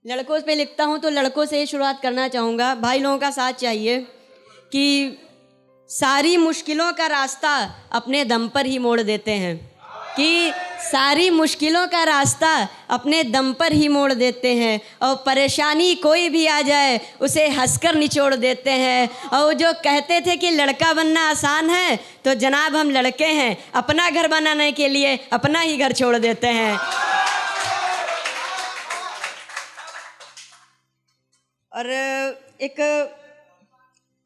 लड़कों पे लिखता हूँ तो लड़कों से ही शुरुआत करना चाहूँगा। भाई लोगों का साथ चाहिए कि सारी मुश्किलों का रास्ता अपने दम पर ही मोड़ देते हैं, कि सारी मुश्किलों का रास्ता अपने दम पर ही मोड़ देते हैं, और परेशानी कोई भी आ जाए उसे हंसकर निचोड़ देते हैं। और जो कहते थे कि लड़का बनना आसान है, तो जनाब हम लड़के हैं, अपना घर बनाने के लिए अपना ही घर छोड़ देते हैं। और एक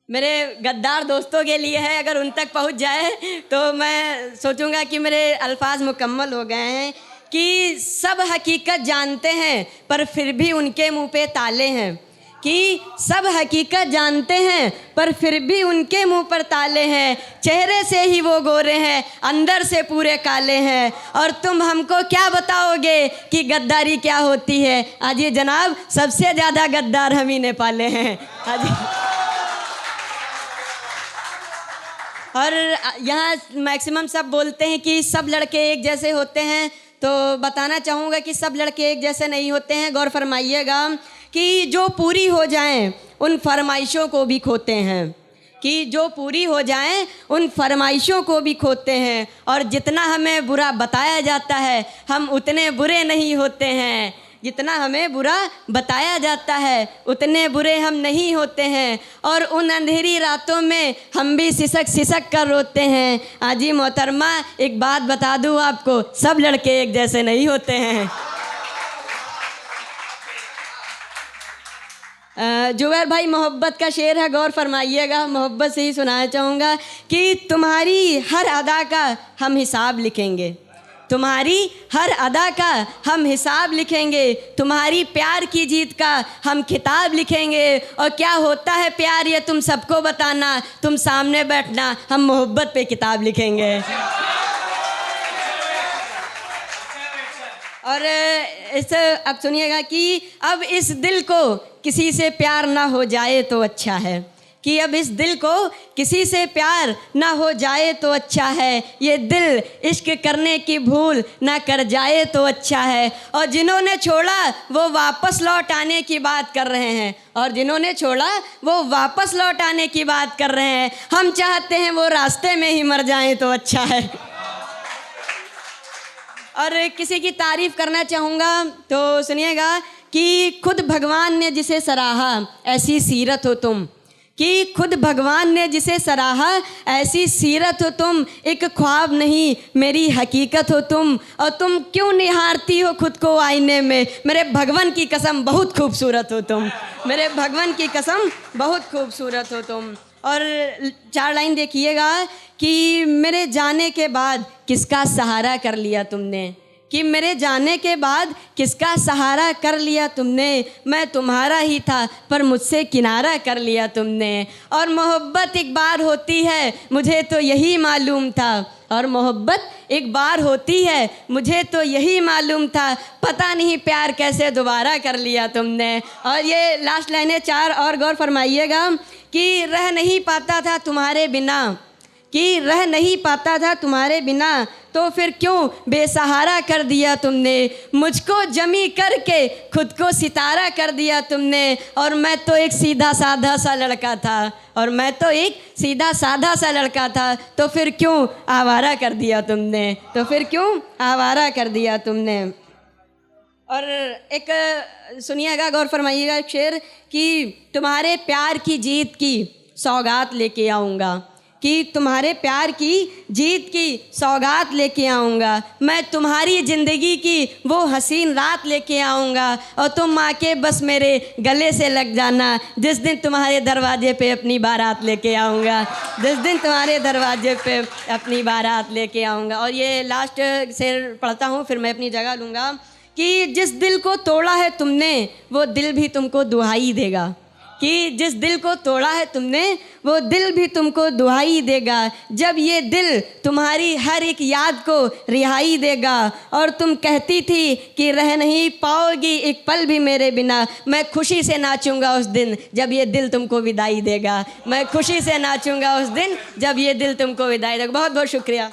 मेरे गद्दार दोस्तों के लिए है, अगर उन तक पहुंच जाए तो मैं सोचूंगा कि मेरे अल्फाज मुकम्मल हो गए हैं। कि सब हकीकत जानते हैं पर फिर भी उनके मुंह पे ताले हैं, कि सब हकीकत जानते हैं पर फिर भी उनके मुंह पर ताले हैं। चेहरे से ही वो गोरे हैं, अंदर से पूरे काले हैं। और तुम हमको क्या बताओगे कि गद्दारी क्या होती है? आज ये जनाब सबसे ज़्यादा गद्दार हम ही ने पाले हैं। आज और यहाँ मैक्सिमम सब बोलते हैं कि सब लड़के एक जैसे होते हैं, तो बताना चाहूँगा कि सब लड़के एक जैसे नहीं होते हैं। गौर फरमाइएगा कि जो पूरी हो जाएं उन फरमाइशों को भी खोते हैं, कि जो पूरी हो जाएं उन फरमाइशों को भी खोते हैं। और जितना हमें बुरा बताया जाता है हम उतने बुरे नहीं होते हैं, जितना हमें बुरा बताया जाता है उतने बुरे हम नहीं होते हैं। और उन अंधेरी रातों में हम भी सिसक सिसक कर रोते हैं। आजी मोहतरमा एक बात बता दूँ आपको, सब लड़के एक जैसे नहीं होते हैं। जुबैर भाई मोहब्बत का शेर है, गौर फरमाइएगा, मोहब्बत से ही सुनाना चाहूँगा कि तुम्हारी हर अदा का हम हिसाब लिखेंगे, तुम्हारी हर अदा का हम हिसाब लिखेंगे, तुम्हारी प्यार की जीत का हम किताब लिखेंगे। और क्या होता है प्यार ये तुम सबको बताना, तुम सामने बैठना हम मोहब्बत पे किताब लिखेंगे। और इस अब सुनिएगा कि अब इस दिल को किसी से प्यार ना हो जाए तो अच्छा है, कि अब इस दिल को किसी से प्यार ना हो जाए तो अच्छा है। ये दिल इश्क करने की भूल ना कर जाए तो अच्छा है। और जिन्होंने छोड़ा वो वापस लौट आने की बात कर रहे हैं, और जिन्होंने छोड़ा वो वापस लौट आने की बात कर रहे हैं। हम चाहते हैं वो रास्ते में ही मर जाएं तो अच्छा है। और किसी की तारीफ़ करना चाहूँगा तो सुनिएगा कि खुद भगवान ने जिसे सराहा ऐसी सीरत हो तुम, कि खुद भगवान ने जिसे सराहा ऐसी सीरत हो तुम। एक ख्वाब नहीं मेरी हकीकत हो तुम, और तुम क्यों निहारती हो खुद को आईने में? मेरे भगवान की कसम बहुत खूबसूरत हो तुम, मेरे भगवान की कसम बहुत खूबसूरत हो तुम। और 4 लाइन देखिएगा कि मेरे जाने के बाद किसका सहारा कर लिया तुमने, कि मेरे जाने के बाद किसका सहारा कर लिया तुमने। मैं तुम्हारा ही था पर मुझसे किनारा कर लिया तुमने। और मोहब्बत एक बार होती है मुझे तो यही मालूम था, और मोहब्बत एक बार होती है मुझे तो यही मालूम था, पता नहीं प्यार कैसे दोबारा कर लिया तुमने। और ये लास्ट लाइनें 4 और गौर फरमाइएगा कि रह नहीं पाता था तुम्हारे बिना, कि रह नहीं पाता था तुम्हारे बिना, तो फिर क्यों बेसहारा कर दिया तुमने। मुझको जमी करके खुद को सितारा कर दिया तुमने। और मैं तो एक सीधा साधा सा लड़का था, और मैं तो एक सीधा साधा सा लड़का था, तो फिर क्यों आवारा कर दिया तुमने, तो फिर क्यों आवारा कर दिया तुमने। और एक सुनिएगा, गौर फरमाइएगा शेर कि तुम्हारे प्यार की जीत की सौगात लेके आऊँगा, कि तुम्हारे प्यार की जीत की सौगात लेके आऊँगा। मैं तुम्हारी ज़िंदगी की वो हसीन रात लेके आऊँगा, और तुम आके बस मेरे गले से लग जाना जिस दिन तुम्हारे दरवाजे पे अपनी बारात लेके आऊँगा, जिस दिन तुम्हारे दरवाजे पे अपनी बारात लेके आऊँगा। और ये लास्ट शेर पढ़ता हूँ फिर मैं अपनी जगह लूँगा कि जिस दिल को तोड़ा है तुमने वो दिल भी तुमको दुहाई देगा, कि जिस दिल को तोड़ा है तुमने वो दिल भी तुमको दुहाई देगा। जब ये दिल तुम्हारी हर एक याद को रिहाई देगा, और तुम कहती थी कि रह नहीं पाओगी एक पल भी मेरे बिना, मैं खुशी से नाचूंगा उस दिन जब ये दिल तुमको विदाई देगा, मैं खुशी से नाचूंगा उस दिन जब ये दिल तुमको विदाई देगा। बहुत बहुत शुक्रिया।